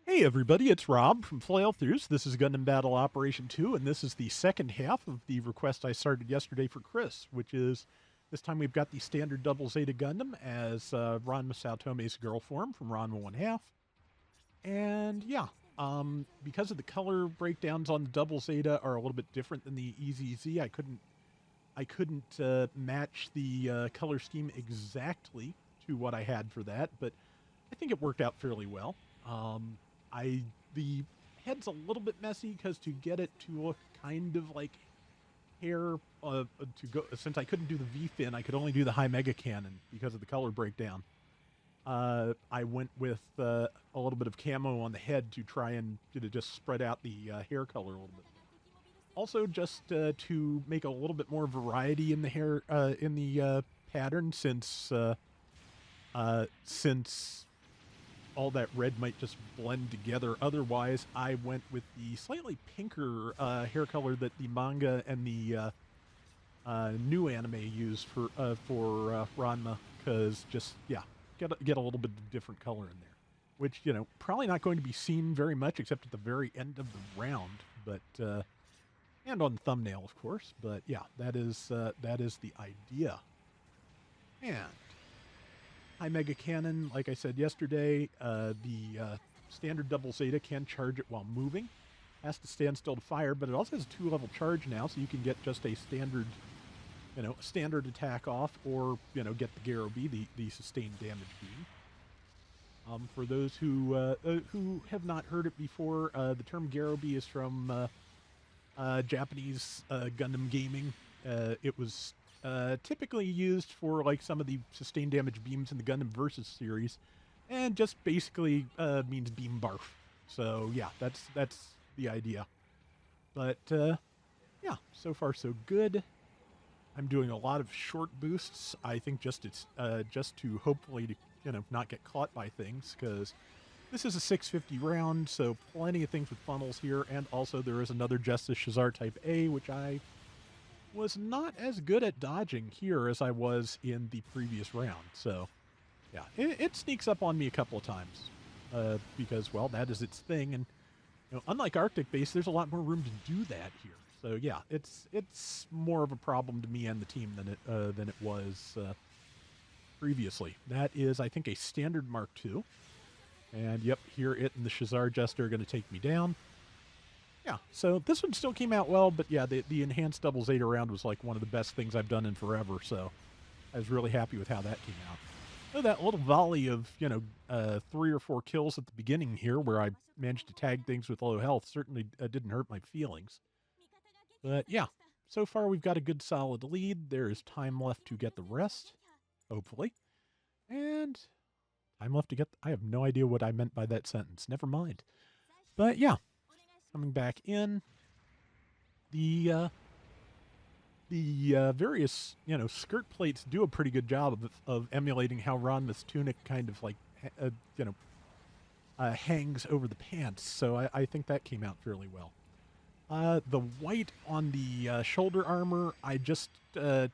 Hey everybody, it's Rob from Flailthroughs. This is Gundam Battle Operation 2, and this is the second half of the request I started yesterday for Chris, which is this time we've got the standard double Zeta Gundam as Ranma Saotome's girl form from Ranma 1 half. And yeah, because of the color breakdowns on the double Zeta are a little bit different than the EZZ, I couldn't match the color scheme exactly to what I had for that, but I think it worked out fairly well. Um, I the head's a little bit messy because to get it to look kind of like hair to go since I couldn't do the V fin, I could only do the high mega cannon because of the color breakdown. I went with a little bit of camo on the head to try and just spread out the hair color a little bit. Also, just to make a little bit more variety in the hair in the pattern, since all that red might just blend together. Otherwise, I went with the slightly pinker hair color that the manga and the new anime use for Ranma, because just yeah, get a little bit of different color in there, which probably not going to be seen very much except at the very end of the round, but and on the thumbnail, of course. But yeah, that is the idea. And high mega cannon, like I said yesterday, the standard double Zeta can charge it while moving. Has to stand still to fire, but it also has a 2-level charge now, so you can get just a standard attack off, or get the Garo B, the sustained damage beam. For those who have not heard it before, the term Garo B is from Japanese Gundam gaming. It was typically used for like some of the sustained damage beams in the Gundam Versus series, and just basically means beam barf. So yeah, that's the idea. But yeah, so far so good. I'm doing a lot of short boosts. I think just to hopefully to not get caught by things, because this is a 650 round, so plenty of things with funnels here, and also there is another Justice Shazar Type A, which I was not as good at dodging here as I was in the previous round. So, yeah, it sneaks up on me a couple of times because, well, that is its thing, and unlike Arctic Base, there's a lot more room to do that here. So yeah, it's more of a problem to me and the team than it was previously. That is, I think, a standard Mark II. And yep, here it and the Shazar Jester are going to take me down. Yeah, so this one still came out well, but yeah, the enhanced double Zeta round was like one of the best things I've done in forever, so I was really happy with how that came out. So that little volley of, 3 or 4 kills at the beginning here, where I managed to tag things with low health, certainly didn't hurt my feelings. But yeah, so far we've got a good solid lead. There is time left to get the rest, hopefully. And time left to get... I have no idea what I meant by that sentence. Never mind. But yeah, coming back in, the various skirt plates do a pretty good job of emulating how Ranma's tunic kind of like hangs over the pants. So I think that came out fairly well. The white on the shoulder armor, I just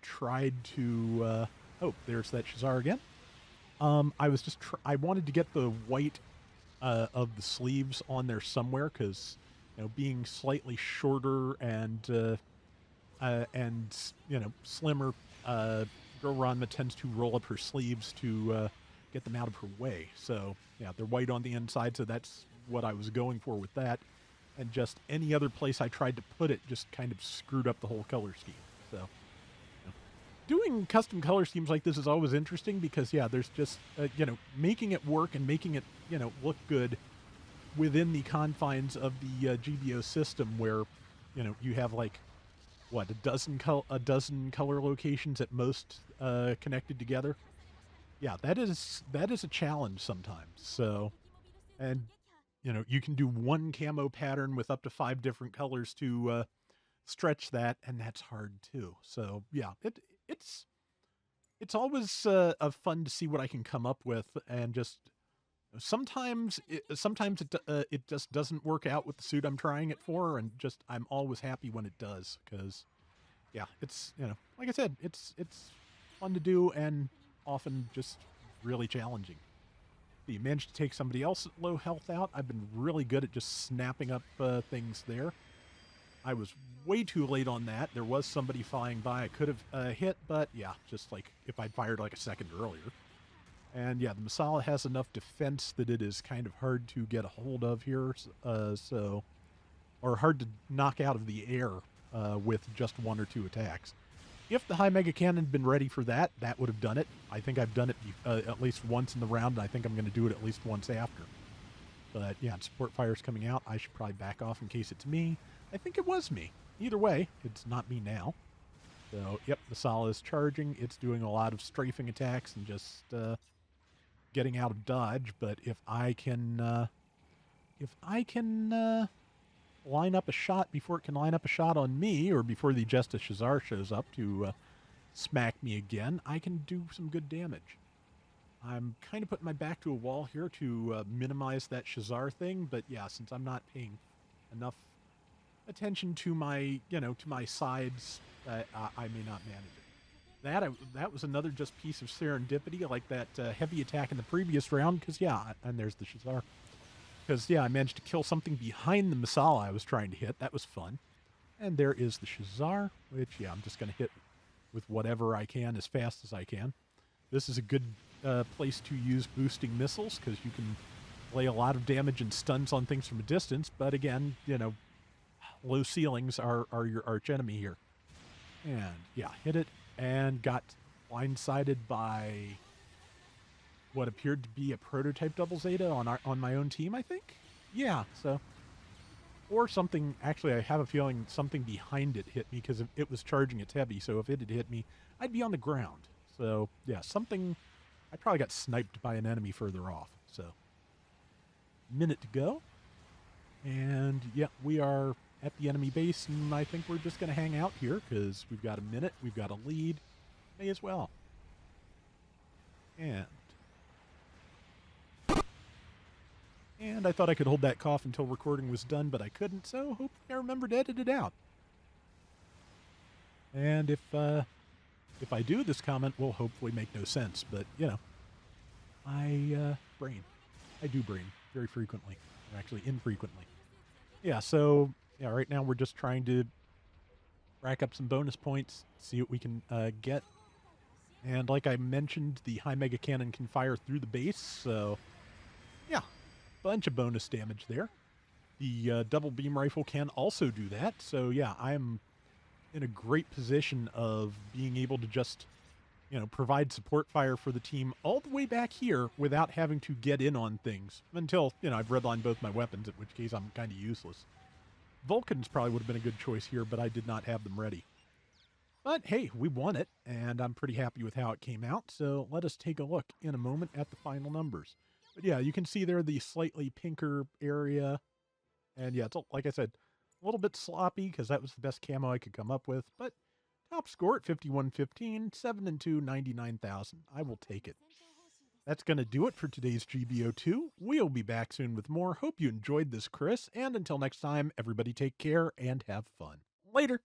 tried to. Oh, there's that Shazar again. I wanted to get the white of the sleeves on there somewhere, because being slightly shorter and slimmer, girl Ranma tends to roll up her sleeves to get them out of her way. So yeah, they're white on the inside, so that's what I was going for with that. And just any other place I tried to put it just kind of screwed up the whole color scheme. So doing custom color schemes like this is always interesting, because yeah, there's just making it work and making it look good within the confines of the GBO system, where you have like what, a dozen color locations at most connected together. Yeah, that is a challenge sometimes. So, and you can do one camo pattern with up to 5 different colors to stretch that, and that's hard too. So yeah, it's always fun to see what I can come up with, and just sometimes it just doesn't work out with the suit I'm trying it for, and just I'm always happy when it does, because yeah, it's like I said, it's fun to do and often just really challenging. see, managed to take somebody else at low health out. I've been really good at just snapping up things there. I was way too late on that. There was somebody flying by I could have hit, but yeah, just like if I'd fired like a second earlier. And yeah, the Masala has enough defense that it is kind of hard to get a hold of here, or hard to knock out of the air with just one or two attacks. If the high mega cannon had been ready for that, that would have done it. I think I've done it at least once in the round, and I think I'm going to do it at least once after. But yeah, support fire's coming out. I should probably back off in case it's me. I think it was me. Either way, it's not me now. So, yep, the Masala is charging. It's doing a lot of strafing attacks and just getting out of dodge. But if I can line up a shot before it can line up a shot on me, or before the Justice Shazar shows up to smack me again, I can do some good damage. I'm kind of putting my back to a wall here to minimize that Shazar thing, but yeah, since I'm not paying enough attention to my, to my sides, I may not manage it. That was another just piece of serendipity, like that heavy attack in the previous round, because yeah, and there's the Shazar. Because yeah, I managed to kill something behind the Masala I was trying to hit. That was fun. And there is the Shazar, which yeah, I'm just going to hit with whatever I can as fast as I can. This is a good place to use boosting missiles, because you can lay a lot of damage and stuns on things from a distance, but again, low ceilings are your arch enemy here. And yeah, hit it and got blindsided by what appeared to be a prototype double Zeta on my own team, I think? Yeah, so. Or something, actually I have a feeling something behind it hit me, because it was charging its heavy, so if it had hit me, I'd be on the ground. So yeah, something, I probably got sniped by an enemy further off, so. Minute to go. And yeah, we are at the enemy base, and I think we're just going to hang out here, because we've got a minute, we've got a lead, may as well. And I thought I could hold that cough until recording was done, but I couldn't, so hopefully I remembered to edit it out. And if I do, this comment will hopefully make no sense, but, I brain. I do brain very frequently, or actually infrequently. Yeah, so, yeah, right now we're just trying to rack up some bonus points, see what we can get. And like I mentioned, the high mega cannon can fire through the base, so yeah, bunch of bonus damage there. The double beam rifle can also do that, so yeah, I'm in a great position of being able to just, provide support fire for the team all the way back here without having to get in on things until, I've redlined both my weapons, at which case I'm kind of useless. Vulcans probably would have been a good choice here, but I did not have them ready. But hey, we won it, and I'm pretty happy with how it came out, so let us take a look in a moment at the final numbers. But yeah, you can see there the slightly pinker area, and yeah, it's, like I said, a little bit sloppy, because that was the best camo I could come up with, but top score at 5115, 7 and 2, 99,000. I will take it. That's going to do it for today's GBO2. We'll be back soon with more. Hope you enjoyed this, Chris, and until next time, everybody take care and have fun. Later!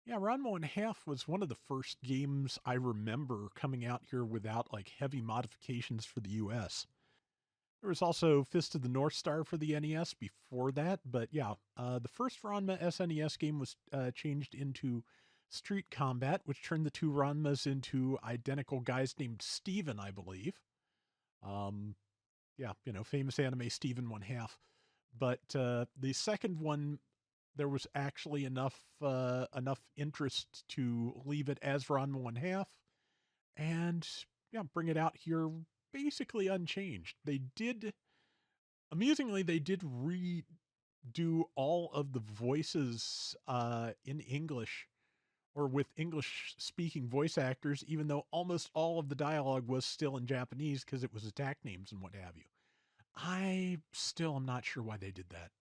Yeah, Ranma and a Half was one of the first games I remember coming out here without like heavy modifications for the US. There was also Fist of the North Star for the NES before that, but yeah, the first Ranma SNES game was changed into Street Combat, which turned the two Ranmas into identical guys named Steven, I believe. Yeah, famous anime Steven One Half. But the second one, there was actually enough interest to leave it as Ranma One Half, and yeah, bring it out here basically unchanged. Amusingly, they did redo all of the voices in English, or with English speaking voice actors, even though almost all of the dialogue was still in Japanese because it was attack names and what have you. I still am not sure why they did that.